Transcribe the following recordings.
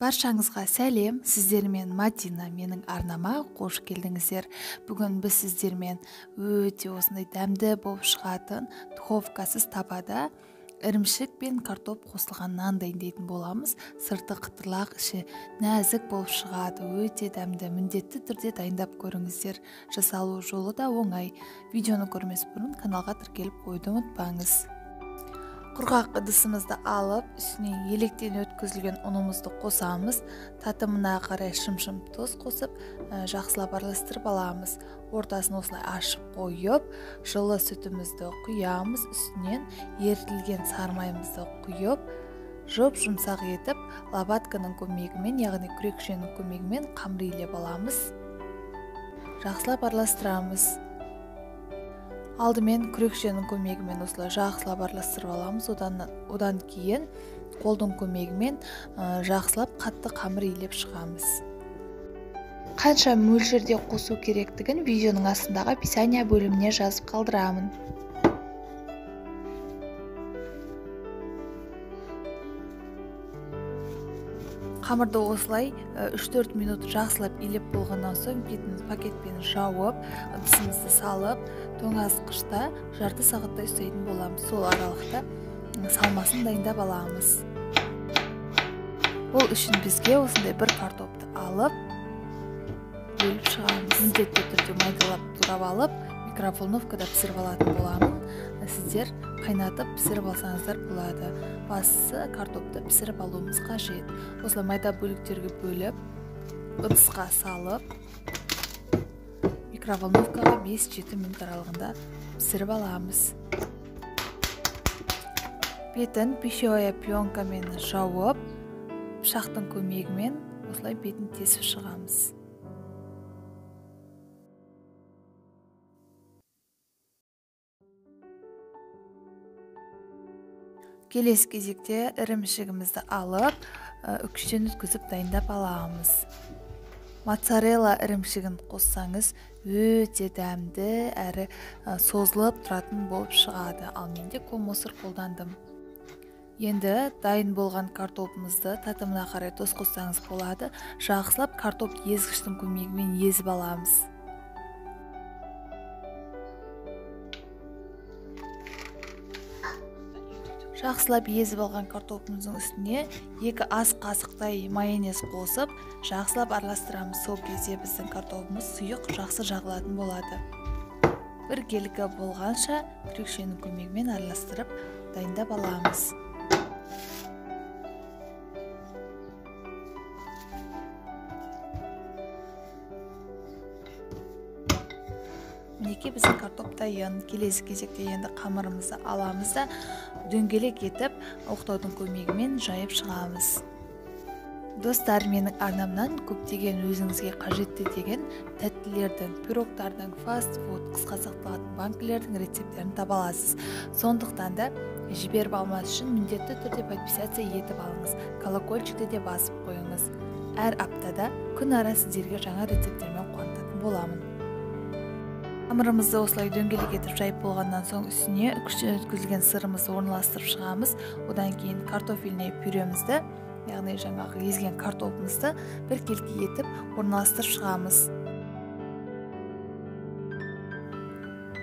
Баршаңызға сәлем, сіздермен Мадина менің арнама қош келдіңіздер. Бүгін біз сіздермен өте осындай дәмді болып шығатын духовкасыз табада ірімшік пен картоп қосылған нан дайындайтын боламыз. Сырты қытырлақ, іші нәзік болып шығады. Өте дәмді, міндетті түрде дайындап көріңіздер. Жасалу жолы да оңай. Видеоны көрмес бұрын каналға тіркеліп қойды ұмытпаңыз. Құрғақ ыдысымызды алып, үстіне електен өткізілген ұнымызды қосамыз. Татымына қарай шым-шым тұз қосып, жақсылап араластырып аламыз. Ортасын осылай ашып қойып, жылы сүтімізді құямыз. Үстінен ерітілген сары майымызды құйып, жұмсақ етіп, лопатканың көмегімен, яғни күрекшенің көмегімен қамыр илеп аламыз. Жақсылап араластырамыз. Алдымен күрекшенің көмегімен осылай жақсылап араластырып аламыз. Одан кейін қолдың көмегімен жақсылап қатты қамыр илеп шығамыз. Қанша мөлшерде қосу керектігін видеоның астындағы описание бөліміне жазып қалдырамын. Қамырды осылай 3-4 минут жақсылап илеп болғаннан соң бетін пакетпен жауып, ыдысымызды салып, тоңазытқышта жарты сағаттай ұстайтын боламыз. Сол аралықта салмасын дайындап аламыз. Ол үшін бізге осындай бір картопты алып, бөліп шығамыз. Міндетті түрде майдалап турап алып, микроволновкада пісіріп алатын боламын. Сіздер қайнатып пісіріп алсаңыздар болады. Бастысы картопты пісіріп алуымыз қажет. Осылай майда бөліктерге бөліп, ыдысқа салып, микроволновкаға 5-7 минут аралығында пісіріп аламыз. Бетін пищевая пленкамен жауып, пышақтың көмегімен осылай бетін тесіп шығамыз. Келесі кезекте ірімшігімізді алып, үкіштен өткізіп дайындап аламыз. Моцарелла ірімшігін қоссаңыз, өте дәмді әрі созылып тұратын болып шығады. Ал менде коммосыр қолдандым. Енді дайын болған картопымызды татымына қарай тұз қоссаңыз болады. Жақсылап картоп езгіштің көмегімен езіп аламыз. Жақсылап езіп алған картопымыздың үстіне 2 ас қасықтай майонез қосып, жақсылап араластырамыз. Сол кезде біздің картопымыз сұйық, жақсы жағылатын болады. Біркелкі болғанша күрекшенің көмегімен араластырып дайындап аламыз. Мінекей біздің картоп дайын. Келесі кезекте енді қамырымызды аламыз да дөңгелек етіп, оқтаудың көмегімен жайып шығамыз. Достар, менің арнамнан көптеген өзіңізге қажетті деген тәттілердің, пирогтардың, фастфуд, қысқартылған банкілердің рецептерін таба аласыз. Сондықтан да жіберіп алмас үшін міндетті түрде подписация етіп алыңыз. Колокольчикті де басып қойыңыз. Әр аптада күн ара сіздерге жаңа рецептермен қуантатын боламын. Қамырымызды осылай дөңгелек етіп жайып болғаннан соң үстіне үкіштен өткізілген сырымызды орналастырып шығамыз. Одан кейін картофельный пюремізді, яғни жаңағы езген картопымызды біркелкі етіп орналастырып шығамыз.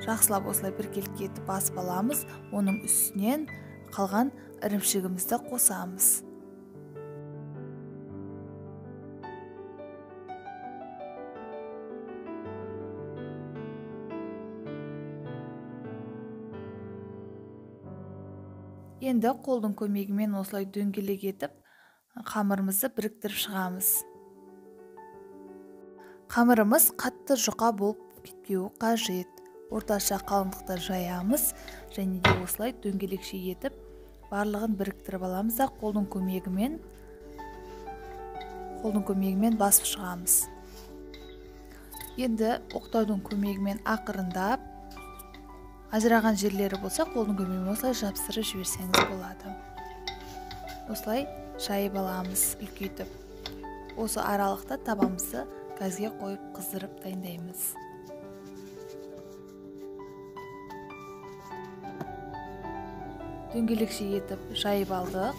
Жақсылап осылай біркелкі етіп басып аламыз. Оның үстінен қалған ірімшігімізді қосамыз. Енді қолдың көмегімен осылай дөңгелек етіп, қамырымызды біріктіріп шығамыз. Қамырымыз қатты жұқа болып кетпеуі қажет. Орташа қалыңдықта жаямыз, және де осылай дөңгелекше етіп, барлығын біріктіріп аламыз да қолдың көмегімен басып шығамыз. Енді оқтаудың көмегімен ақырындап, ажыраған жерлері болса, қолдың көмегімен осылай жапсырып жіберсеңіз болады. Осылай жайып аламыз, үлкейтіп. Осы аралықта табамызды газге қойып қыздырып дайындаймыз. Дөңгелекше етіп жайып алдық.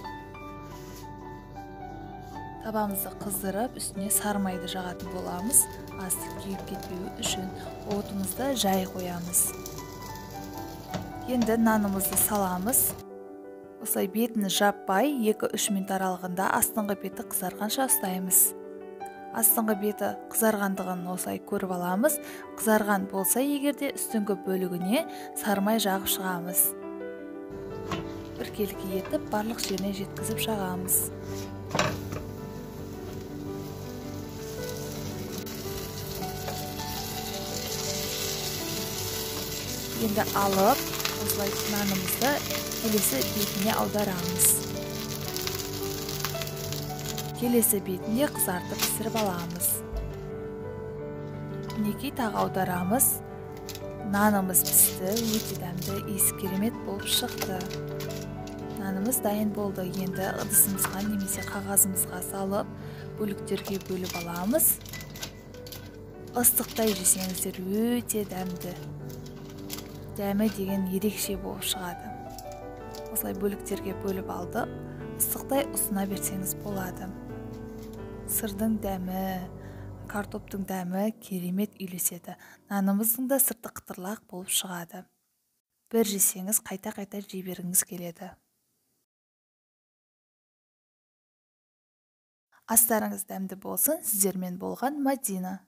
Табамызды қыздырып, үстіне сары майды жағатын боламыз. Асты күйіп кетпеуі үшін отымызды жай қоямыз. Енді нанымызды саламыз. Осылай бетін жаппай 2-3 минут аралығында астыңғы беті қызарғанша ұстаймыз. Астыңғы беті қызарғандығын осылай көріп аламыз. Қызарған болса егерде үстіңгі бөлігіне сары май жағып шығамыз. Біркелкі етіп барлық жеріне жеткізіп жағамыз. Енді алып, осылай нанымызды келесі бетіне аударамыз. Келесі бетінде қызартып пісіріп аламыз. Мінекей тағы аударамыз. Нанымыз пісті, өте дәмді, иісі керемет болып шықты. Нанымыз дайын болды. Енді ыдысымызға немесе қағазымызға салып, бөліктерге бөліп аламыз. Ыстықтай жесеңіздер өте дәмді. Дәмі деген ерекше болып шығады. Осылай бөліктерге бөліп алдық. Ыстықтай ұсына берсеңіз болады. Сырдың дәмі, картоптың дәмі керемет үйлеседі. Нанымыздың да сырты қытырлақ болып шығады. Бір жесеңіз қайта-қайта жей бергіңіз келеді. Астарыңыз дәмді болсын. Сіздермен болған Мадина.